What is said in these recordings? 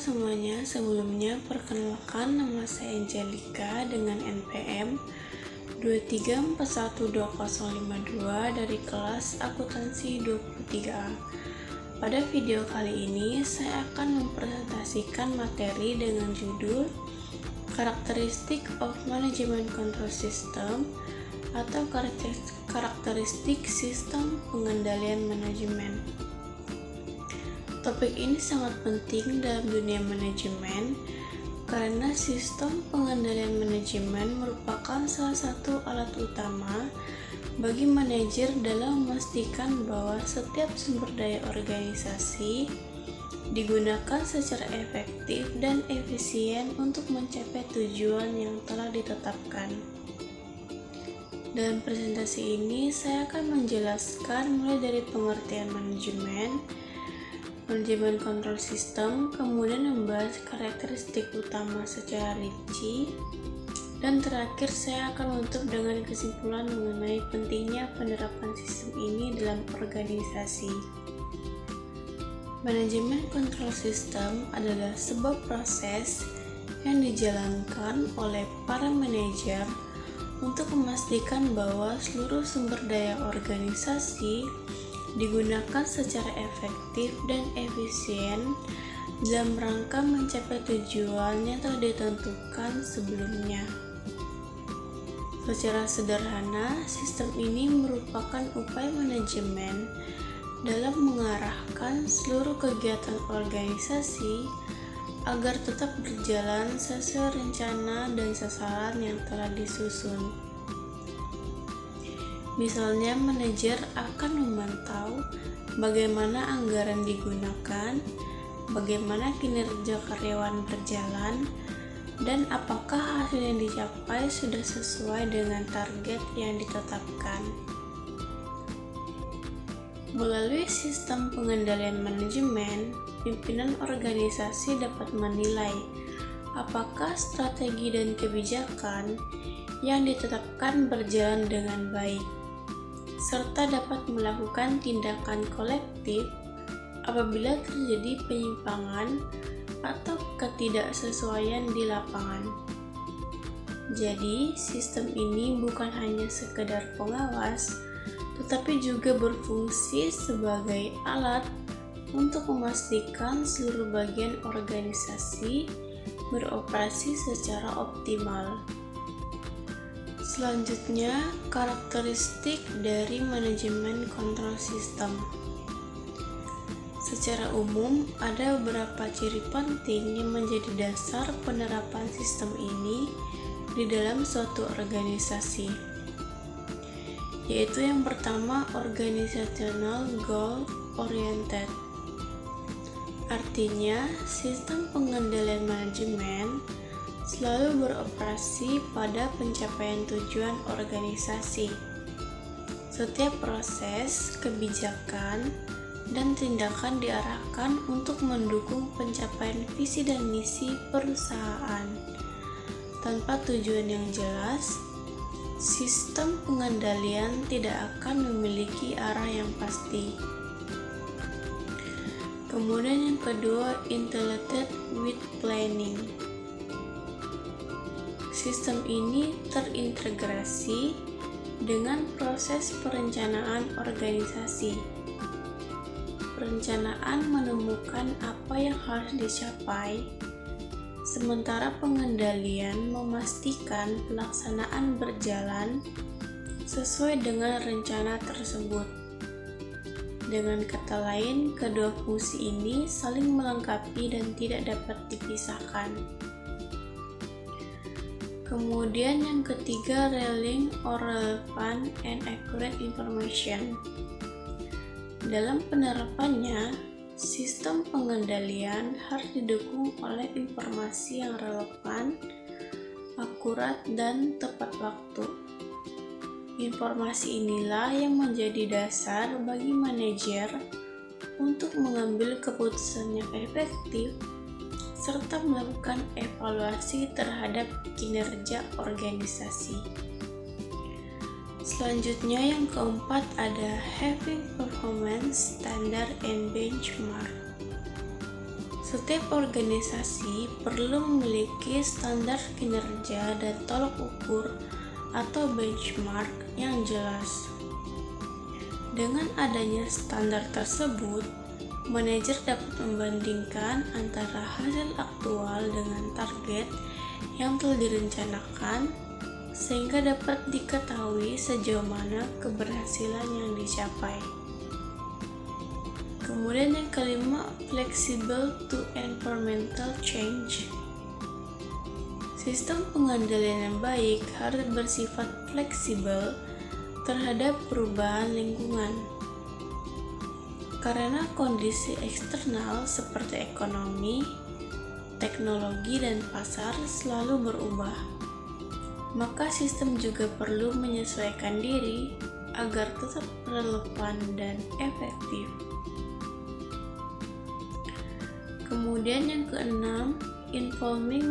semuanya, sebelumnya perkenalkan nama saya Angelika dengan NPM 234120552 dari kelas akuntansi 23A. Pada video kali ini saya akan mempresentasikan materi dengan judul Karakteristik of Management Control System atau karakteristik sistem pengendalian manajemen. Topik ini sangat penting dalam dunia manajemen karena sistem pengendalian manajemen merupakan salah satu alat utama bagi manajer dalam memastikan bahwa setiap sumber daya organisasi digunakan secara efektif dan efisien untuk mencapai tujuan yang telah ditetapkan. Dalam presentasi ini, saya akan menjelaskan mulai dari pengertian manajemen kontrol sistem, kemudian membahas karakteristik utama secara rinci, dan terakhir saya akan menutup dengan kesimpulan mengenai pentingnya penerapan sistem ini dalam organisasi. Manajemen kontrol sistem adalah sebuah proses yang dijalankan oleh para manajer untuk memastikan bahwa seluruh sumber daya organisasi digunakan secara efektif dan efisien dalam rangka mencapai tujuan yang telah ditentukan sebelumnya. Secara sederhana, sistem ini merupakan upaya manajemen dalam mengarahkan seluruh kegiatan organisasi agar tetap berjalan sesuai rencana dan sasaran yang telah disusun. Misalnya, manajer akan memantau bagaimana anggaran digunakan, bagaimana kinerja karyawan berjalan, dan apakah hasil yang dicapai sudah sesuai dengan target yang ditetapkan. Melalui sistem pengendalian manajemen, pimpinan organisasi dapat menilai apakah strategi dan kebijakan yang ditetapkan berjalan dengan baik, serta dapat melakukan tindakan kolektif apabila terjadi penyimpangan atau ketidaksesuaian di lapangan. Jadi, sistem ini bukan hanya sekedar pengawas, tetapi juga berfungsi sebagai alat untuk memastikan seluruh bagian organisasi beroperasi secara optimal. Selanjutnya, karakteristik dari manajemen kontrol sistem. Secara umum, ada beberapa ciri penting yang menjadi dasar penerapan sistem ini di dalam suatu organisasi, yaitu yang pertama, organizational goal oriented. Artinya, sistem pengendalian manajemen selalu beroperasi pada pencapaian tujuan organisasi. Setiap proses, kebijakan, dan tindakan diarahkan untuk mendukung pencapaian visi dan misi perusahaan. Tanpa tujuan yang jelas, sistem pengendalian tidak akan memiliki arah yang pasti. Kemudian yang kedua, integrated with planning. Sistem ini terintegrasi dengan proses perencanaan organisasi. Perencanaan menemukan apa yang harus dicapai, sementara pengendalian memastikan pelaksanaan berjalan sesuai dengan rencana tersebut. Dengan kata lain, kedua fungsi ini saling melengkapi dan tidak dapat dipisahkan. Kemudian yang ketiga, relying on relevant and accurate information. Dalam penerapannya, sistem pengendalian harus didukung oleh informasi yang relevan, akurat, dan tepat waktu. Informasi inilah yang menjadi dasar bagi manajer untuk mengambil keputusan yang efektif serta melakukan evaluasi terhadap kinerja organisasi. Selanjutnya yang keempat ada having performance standard and benchmark. Setiap organisasi perlu memiliki standar kinerja dan tolok ukur atau benchmark yang jelas. Dengan adanya standar tersebut, manajer dapat membandingkan antara hasil aktual dengan target yang telah direncanakan, sehingga dapat diketahui sejauh mana keberhasilan yang dicapai. Kemudian yang kelima, flexible to environmental change. Sistem pengendalian yang baik harus bersifat fleksibel terhadap perubahan lingkungan. Karena kondisi eksternal seperti ekonomi, teknologi, dan pasar selalu berubah, maka sistem juga perlu menyesuaikan diri agar tetap relevan dan efektif. Kemudian yang keenam, involving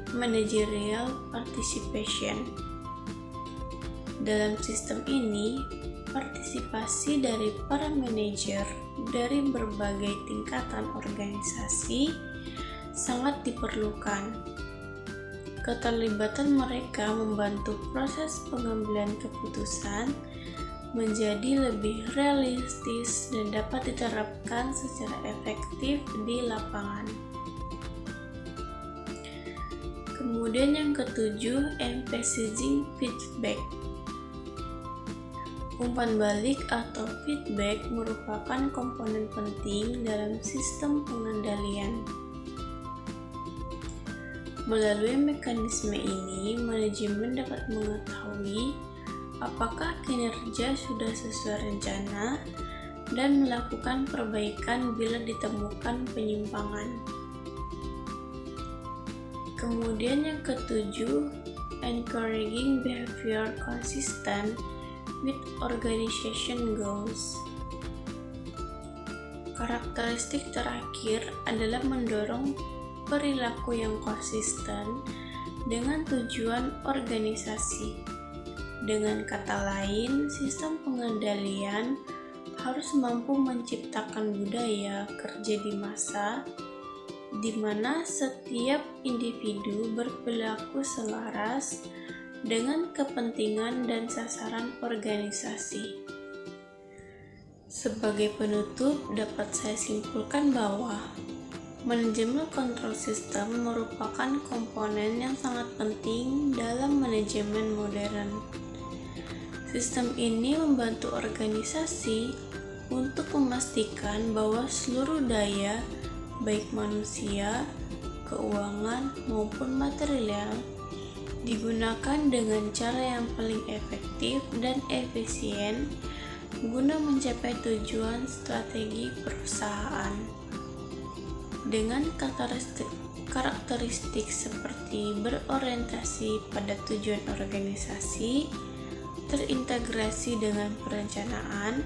managerial participation. Dalam sistem ini, partisipasi dari para manajer dari berbagai tingkatan organisasi sangat diperlukan. Keterlibatan mereka membantu proses pengambilan keputusan menjadi lebih realistis dan dapat diterapkan secara efektif di lapangan. Kemudian yang ketujuh, emphasizing feedback. Umpan balik atau feedback merupakan komponen penting dalam sistem pengendalian. Melalui mekanisme ini, manajemen dapat mengetahui apakah kinerja sudah sesuai rencana dan melakukan perbaikan bila ditemukan penyimpangan. Kemudian yang ketujuh, encouraging behavior consistent with organization goals. Karakteristik terakhir adalah mendorong perilaku yang konsisten dengan tujuan organisasi. Dengan kata lain, sistem pengendalian harus mampu menciptakan budaya kerja di masa di mana setiap individu berperilaku selaras dengan kepentingan dan sasaran organisasi. Sebagai penutup, dapat saya simpulkan bahwa manajemen kontrol sistem merupakan komponen yang sangat penting dalam manajemen modern. Sistem ini membantu organisasi untuk memastikan bahwa seluruh daya, baik manusia, keuangan, maupun material, digunakan dengan cara yang paling efektif dan efisien guna mencapai tujuan strategi perusahaan. Dengan karakteristik seperti berorientasi pada tujuan organisasi, terintegrasi dengan perencanaan,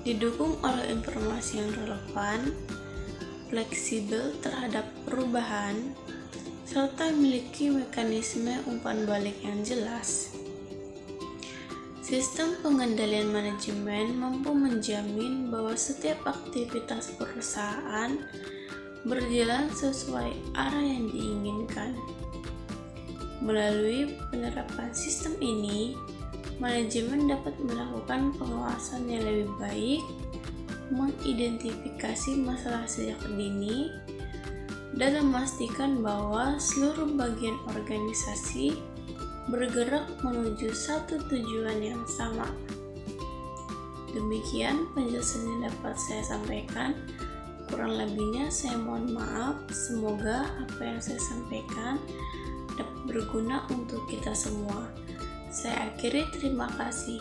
didukung oleh informasi yang relevan, fleksibel terhadap perubahan, serta memiliki mekanisme umpan balik yang jelas. Sistem pengendalian manajemen mampu menjamin bahwa setiap aktivitas perusahaan berjalan sesuai arah yang diinginkan. Melalui penerapan sistem ini, manajemen dapat melakukan pengawasan yang lebih baik, mengidentifikasi masalah sejak dini, dan memastikan bahwa seluruh bagian organisasi bergerak menuju satu tujuan yang sama. Demikian penjelasan yang dapat saya sampaikan. Kurang lebihnya saya mohon maaf. Semoga apa yang saya sampaikan dapat berguna untuk kita semua. Saya akhiri, terima kasih.